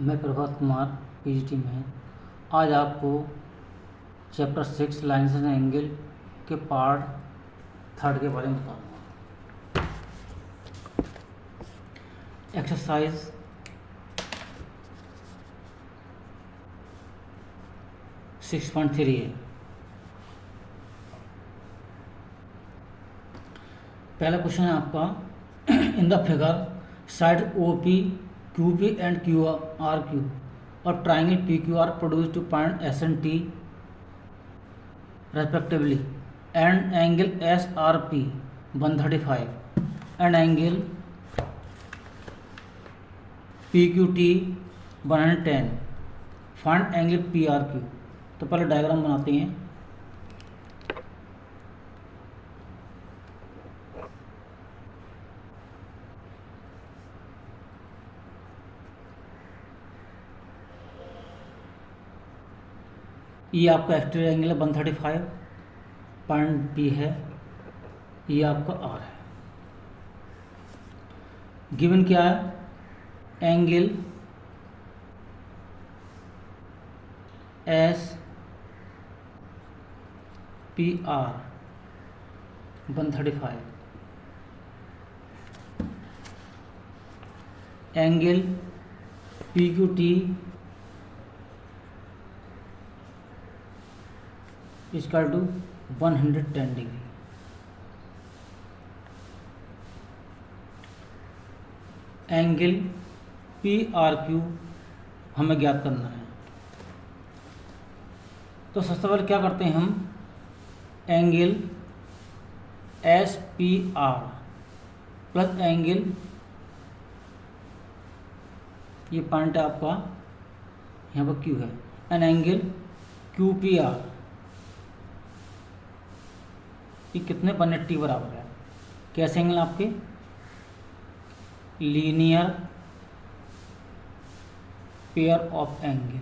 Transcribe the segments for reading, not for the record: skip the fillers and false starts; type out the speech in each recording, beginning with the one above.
मैं प्रभात कुमार पीजीटी में आज आपको चैप्टर 6 लाइन्स एंड एंगल के पार्ट 3 के बारे में बताऊंगा। एक्सरसाइज 6.3 है। पहला क्वेश्चन है आपका इन the figure side OP QP and QRQ और triangle PQR produced to point SNT respectively and angle SRP 135 and angle PQT 110 find angle PRQ। तो पहले डायग्राम बनाते हैं। ये आपका एक्सटीरियर एंगल है 135, पॉइंट P है, ये आपका R है। गिवन क्या है? Angle SPR 135, angle PQT equal to 110 degree. Angle PRQ हमें ज्ञात करना है। तो सबसे पहले क्या करते हैं हम? एंगल SPR प्लस एंगल, ये पॉइंट है आपका, यहाँ पर Q है, एंड एंगल QPR, ये कितने 180 बराबर है। कैसे एंगल आपके? Linear pair of angle.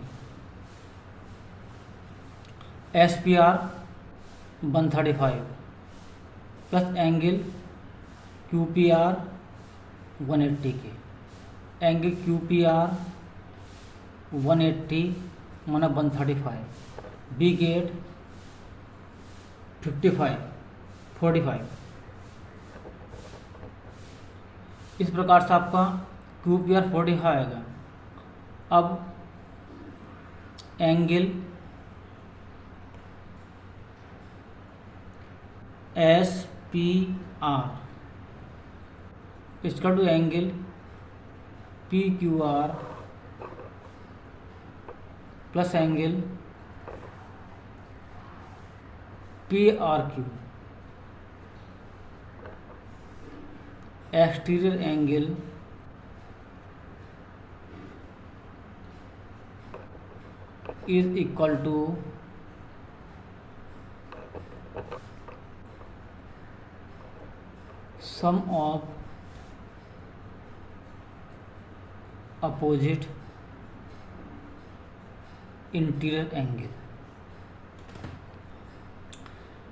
SPR 135 plus angle QPR 180 के, एंगल QPR 180 माना 135, बी गेट 45। इस प्रकार से आपका QPR 45 आएगा। अब एंगल SPR इसका to angle PQR plus angle PRQ, exterior angle is equal to sum of opposite interior angle.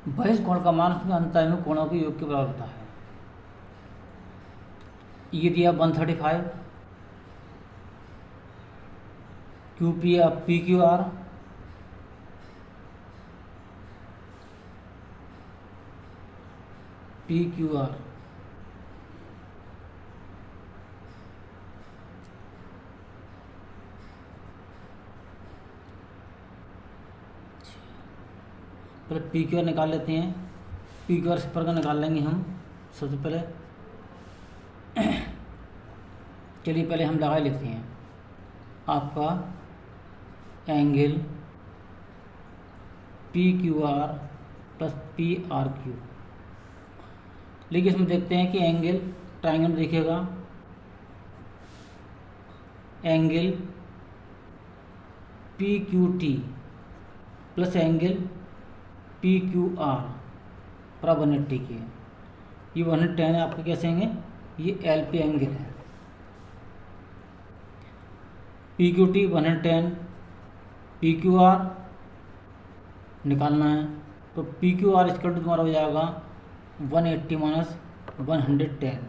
बहिष कोण का मान उसमें अंतःअभिमुख कोणों के योग के बराबर होता है। ये दिया 135, PQR पहले PQR निकाल लेते हैं। PQR पर का निकाल लेंगे हम सबसे पहले। चलिए पहले हम लगा लेते हैं आपका एंगल PQR प्लस PRQ। लेकिन इसमें देखते हैं कि एंगल ट्राइंगल में देखिएगा, angle PQT plus angle PQR पर 180 के, ये 110 है आपके। कैसे होंगे? ये LP एंगल है। PQT 110, PQR निकालना है, तो PQR इसका तुम्हारा हो जाएगा 180 माइनस 110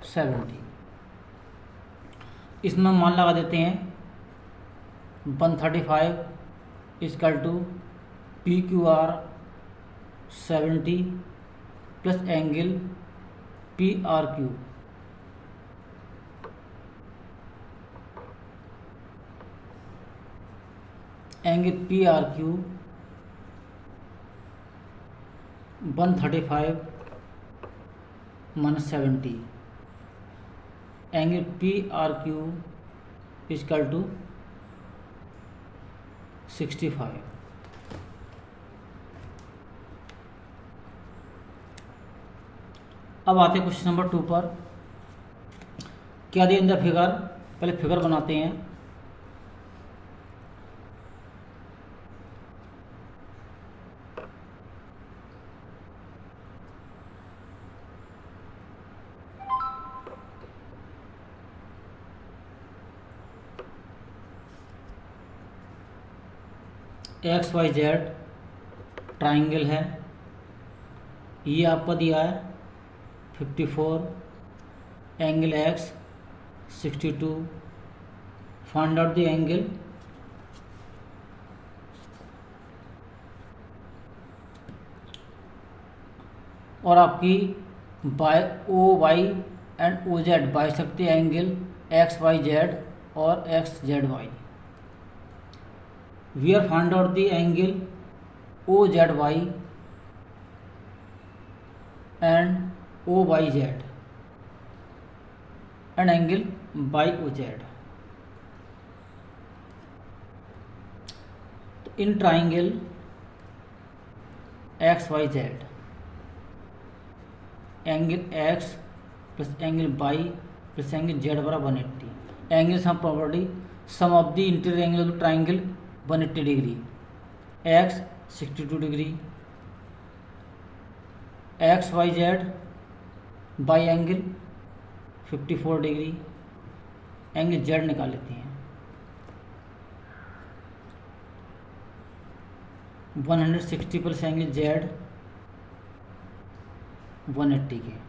70। इसमें मान लगा देते हैं 135 equal to PQR 70 plus angle PRQ। Angle PRQ 135 minus 70, angle PRQ equal to 65। अब आते हैं क्वेश्चन नंबर 2 पर। क्या दिया इन द फिगर, पहले फिगर बनाते हैं। XYZ ट्राइंगल है, ये आपका दिया है 54, angle X 62, find out the angle और आपकी by OY and OZ by सकते एंगल XYZ और XZY। We are find out the angle OZY and OYZ and angle BOZ. In triangle XYZ, angle X plus angle Y plus angle Z बराबर 180. Angle sum property, sum of the interior angle of the triangle 180 degree, X 62 degree, XYZ by angle 54 degree, angle Z निकाल लेते हैं 160 plus angle Z 180 के।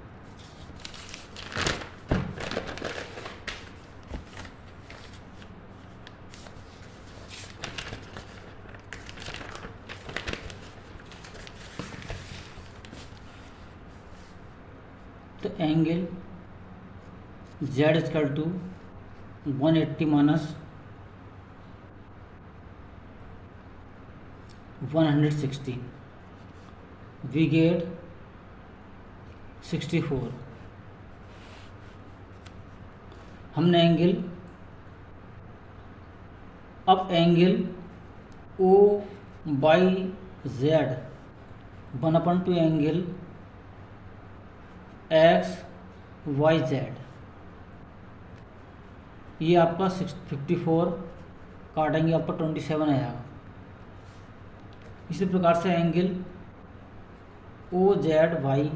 तो angle Z equal to 180 minus 116, we get 64। हमने angle, अब angle OYZ 1/2 angle XYZ, ये आपका 54 काटेंगे आपका 27 आएगा। इसी प्रकार से एंगल OZY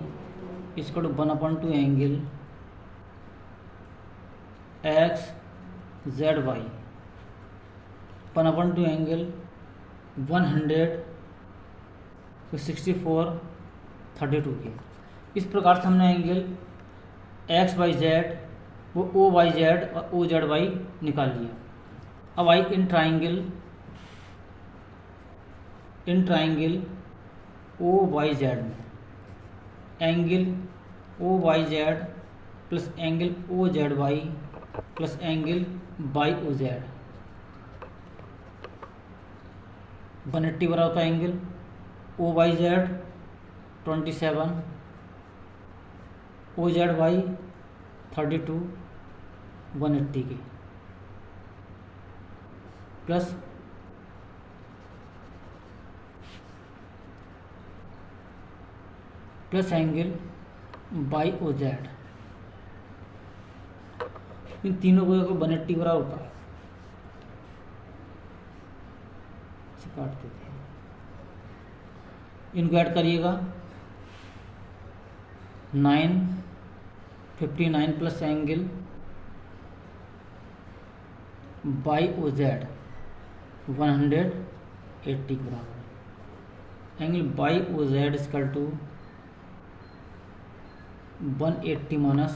इसको 1/2 एंगल XZY 1/2 एंगल 164 32 के। इस प्रकार से हमने एंगल XYZ वो OYZ और OZY निकाल लिया। अब आई इन ट्राइंगल OYZ में angle OYZ plus angle OZY plus angle BOZ 180 बराबर होता है एंगल OYZ 27, OZY 32 180 के प्लस एंगल BOZ। इन तीनों को 180 बराबर होता है, इसे काट देते हैं। इनको ऐड करिएगा 959 प्लस एंगल BOZ 180 के बराबर। Angle BOZ equal to 180 minus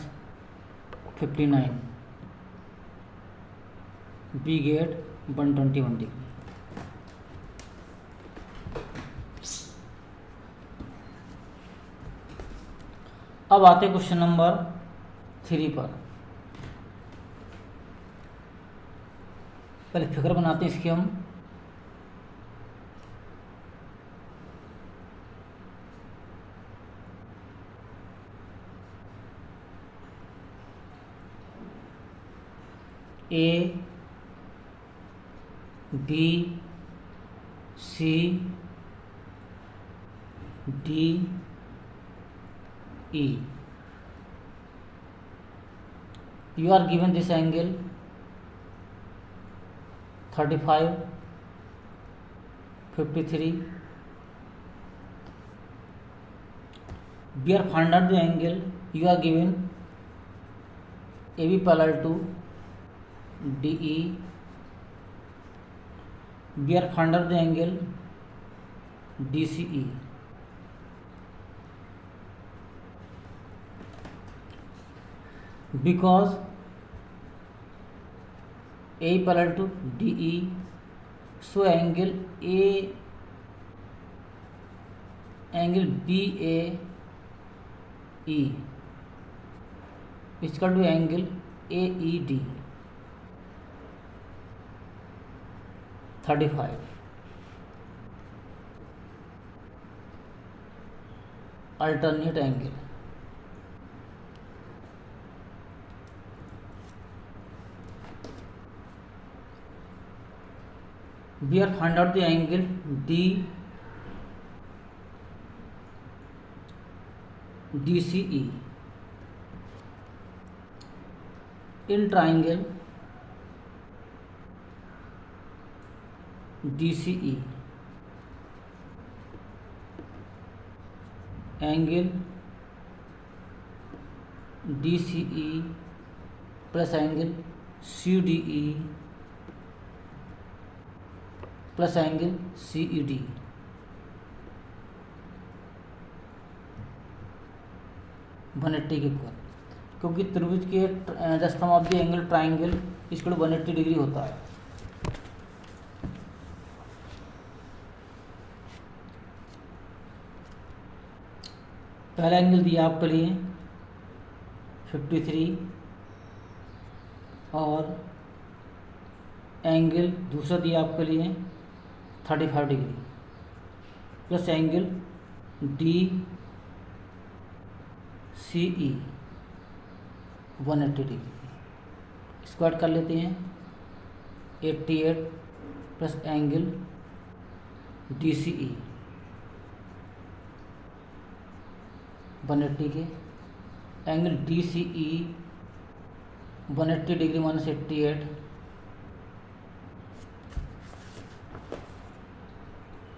59 we get 121 degree. अब आते क्वेश्चन नंबर 3 पर। पहले फिगर बनाते हैं इसकी हम। A B C D E. You are given this angle 35, 53. We are find out the angle. You are given AB parallel to DE. We are find out the angle DCE. Because A parallel to DE, so angle BAE is equal to angle AED 35. Alternate angle. We are find out the angle DCE in triangle DCE. Angle DCE plus angle CDE plus angle CED (180 के इक्वल), क्योंकि त्रिभुज के the sum of the angle triangle इसको 180 degree होता है। पहला angle दिया आपके लिए 53 और एंगल दूसरा दिया आपके लिए 35 degree plus angle DCE 180 degree. Square कर लेते हैं 88 प्लस एंगल DCE 180 के, angle DCE 180 degree minus 88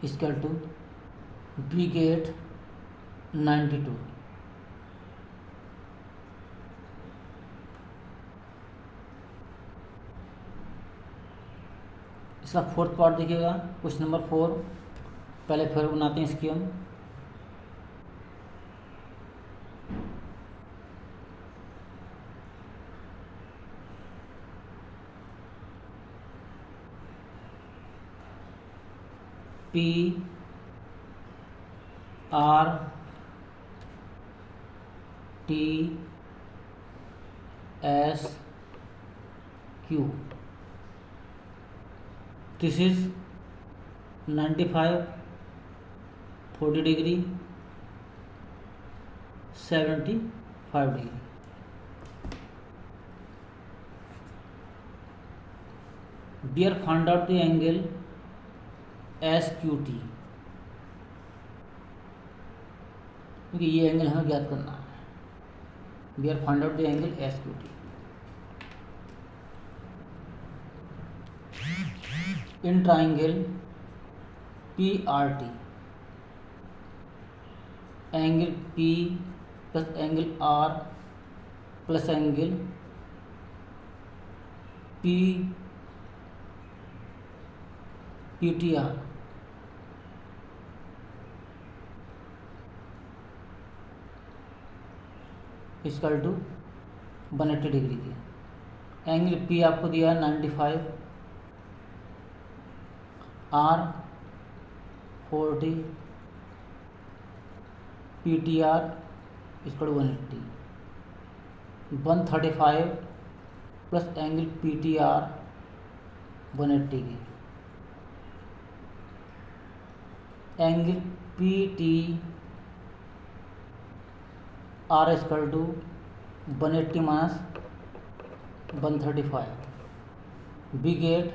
equal to we get 92। इसका फोर्थ पार्ट देखिएगा, क्वेश्चन नंबर 4। पहले फिर बनाते हैं इसकी हम। PRQ this is 95, 40 degree, 75 degree। We are find out the angle SQT, क्योंकि ये एंगल हमें ज्ञात करना है। We are find out the angle SQT in triangle PRT, angle P plus angle R plus angle PTR equal to 180 degree के। Angle P आपको दिया है 95 R 40, PTR equal 180, 135 plus angle PTR 180 की, angle PTR equal to 180 minus 135, we get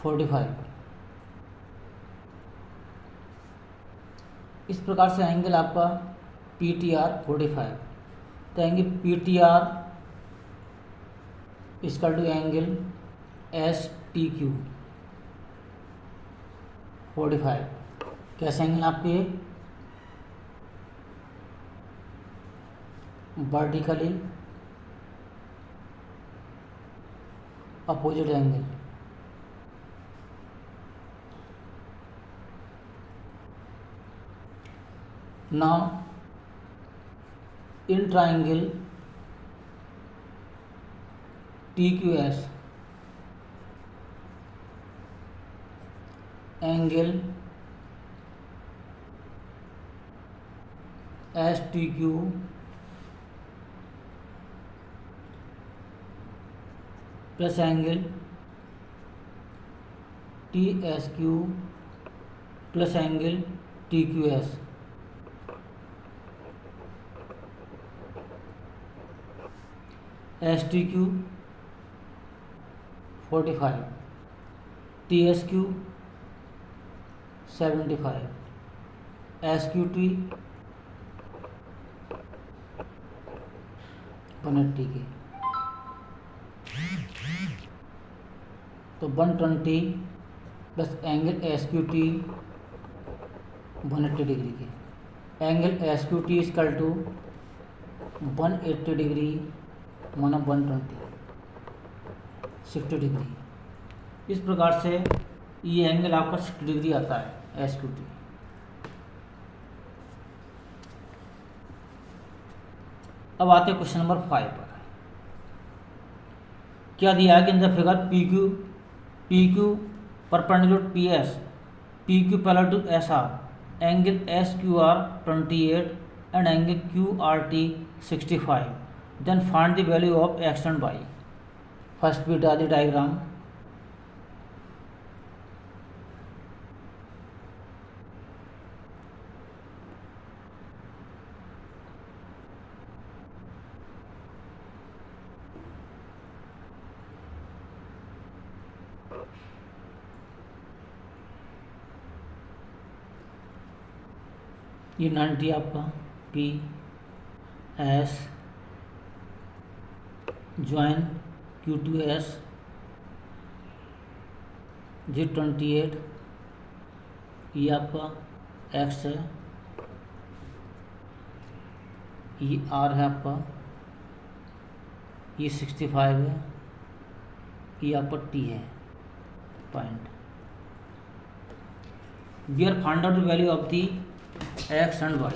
45। इस प्रकार से angle आपका PTR 45, तो angle PTR equal to angle STQ 45। कैसे एंगल आपके vertically opposite angle, now in triangle TQS angle STQ plus angle TSQ plus angle TQS, STQ 45, TSQ 75, SQT 180 की, तो 120 plus angle SQT 180 degree की, angle SQT equal to 180 degree माना 120 60 degree. इस प्रकार से ये एंगल आपका 60 डिग्री आता है SQT। अब आते हैं क्वेश्चन नंबर 5 पर। क्या दिया है कि in the figure PQ perpendicular PS, PQ parallel to SR, angle SQR 28 and angle QRT 65, then find the value of X and Y। First we draw the diagram. ये 90 आपका PS ज्वाइन Q2S, G28 ये आपका X है, ये R है आपका, ये 65 है, ये आपका T है point. We are find out the value of the X and Y।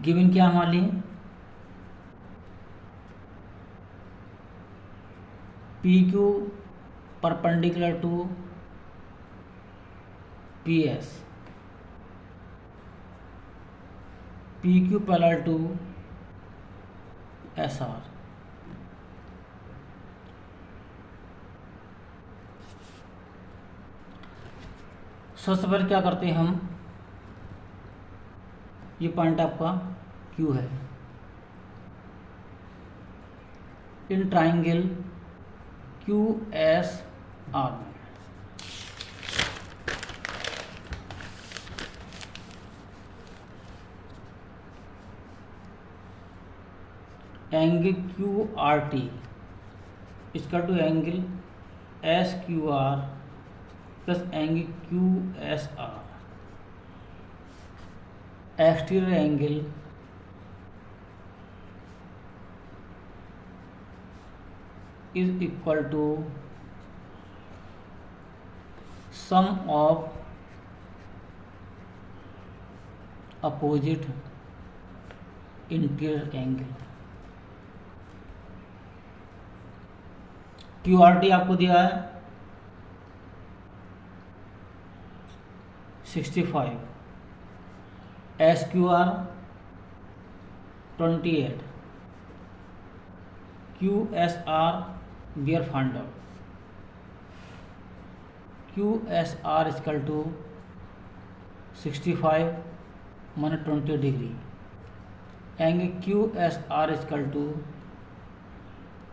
Given क्या हमारे लिए PQ perpendicular to PS, PQ parallel to SR, सबसे पहले क्या करते हैं हम, ये पॉइंट आपका Q है, इन ट्राइंगल QSR में एंगल QRT इसका to angle SQR plus angle QSR, exterior angle is equal to sum of opposite interior angle. QRT आपको दिया है 65, SQR 28, QSR we are found out. QSR is equal to 65 minus 20 degree. Angle QSR is equal to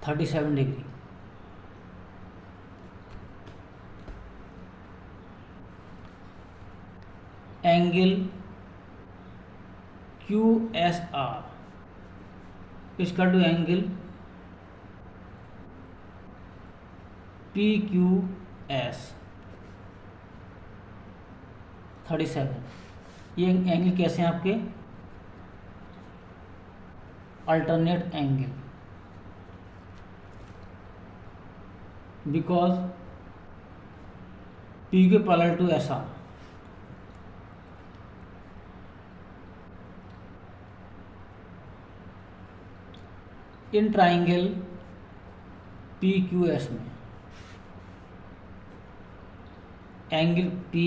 37 degree. Angle QSR is equal to angle PQS 37. ये angle कैसे हैं आपके? Alternate angle, because P के parallel to SR. In triangle PQS में angle P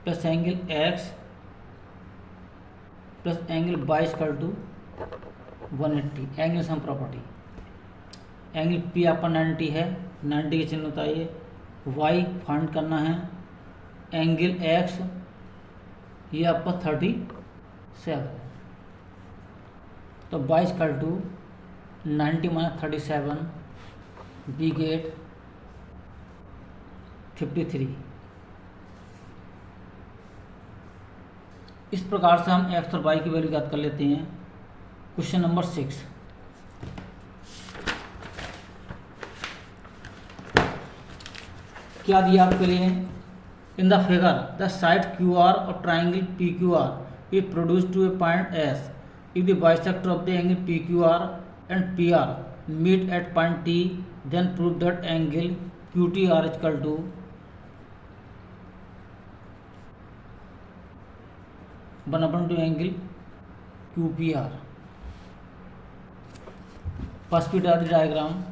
plus angle X plus angle y equal to 180. Angle sum property. Angle P आपका 90 है, 90 के चिन्ह होता है ये. y फाइंड करना है. एंगल X ये आपका 37 है. तो y equal to 90 minus 37 we get 53. इस प्रकार से हम x और y की वैल्यू ज्ञात कर लेते हैं. Question number 6. क्या दिया आपके लिए? In the figure the side QR और triangle PQR is produce to a point S. If the bisector of the angle PQR and PR meet at point T, then prove that angle QTR is equal to 1/2 angle QPR. First we draw the diagram.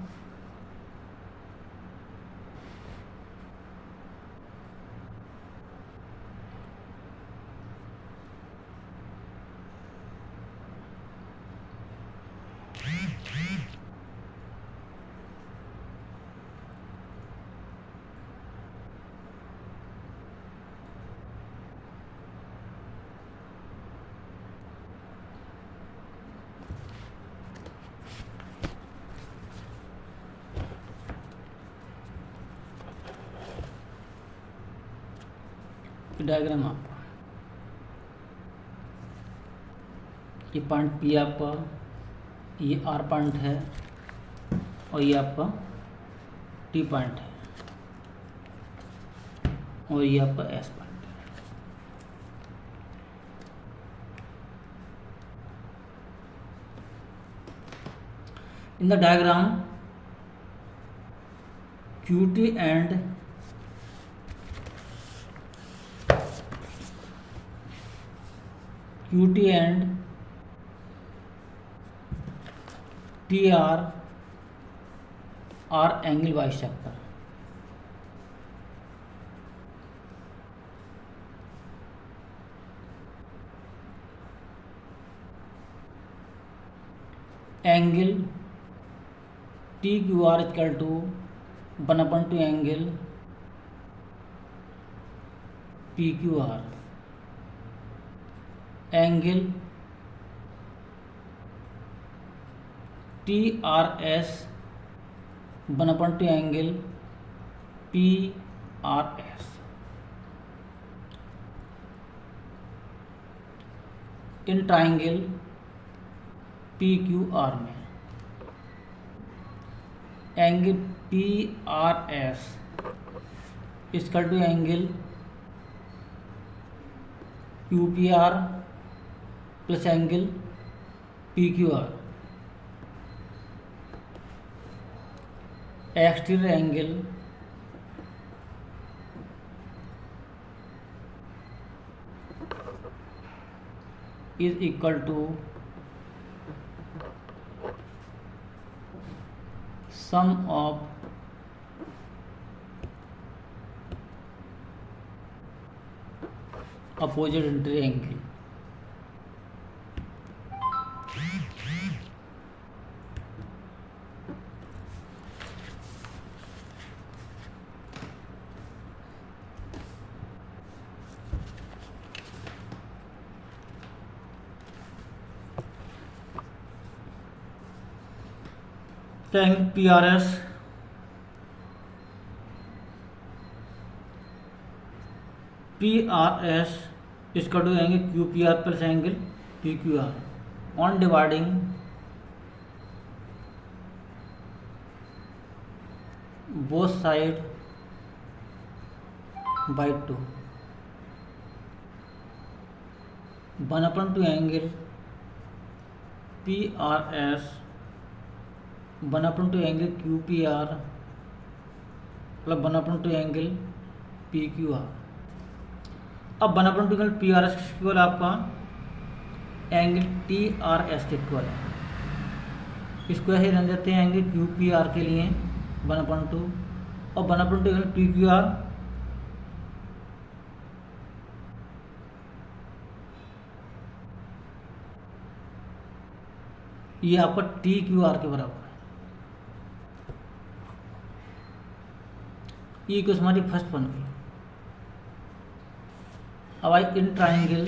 Diagram आपका ये point P आपका, ये R point है और ये आपका T point है और ये आपका S पॉइंट है. In the diagram QT and TR are angle bisector. Angle TQR is equal to 1/2 angle PQR. Angle TRS 1/2 angle PRS. In triangle PQR में angle PRS equal to angle QPR plus angle PQR. Exterior angle is equal to sum of opposite triangle. Triangle PRS इसका to angle QPR plus angle PQR on dividing both side by 2 1/2 angle PRS 1/2 angle QPR plus 1/2 angle PQR। अब 1/2 angle PRS के equal आपका angle TRS के equal है। इसको ऐसे run देते हैं एंगल QPR के लिए 1/2 और 1/2 एंगल PQR ये आपका TQR के बराबर है। ये कुछ हमारी फर्स्ट बन गई। अब आई इन ट्राइंगल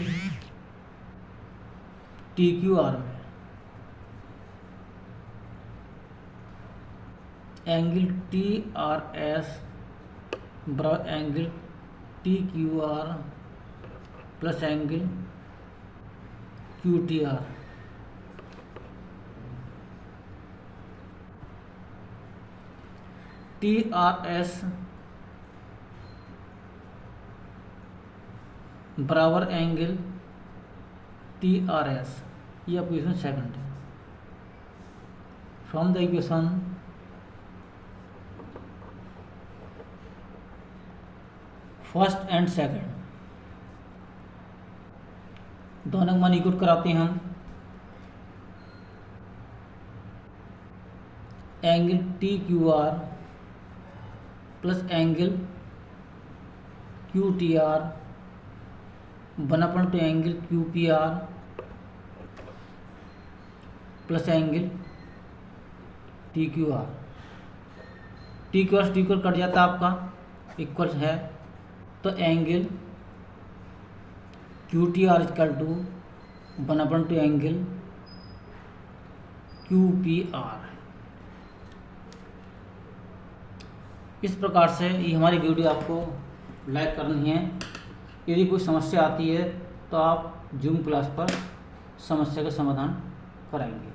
TQR में एंगल TRS बराबर angle TQR plus angle QTR। TRS बराबर एंगल TRS, ये आपको इक्वेशन सेकंड है। From the equation first and second दोनों का मान इक्वल कराते हैं हम। Angle TQR plus angle QTR 1/2 angle QPR plus angle TQR। TQR cut जाता है आपका, इक्वल है, तो angle QTR equal to 1/2 angle QPR। इस प्रकार से ये हमारी वीडियो आपको लाइक करनी है। यदि कोई समस्या आती है तो आप जूम क्लास पर समस्या का समाधान कराएंगे।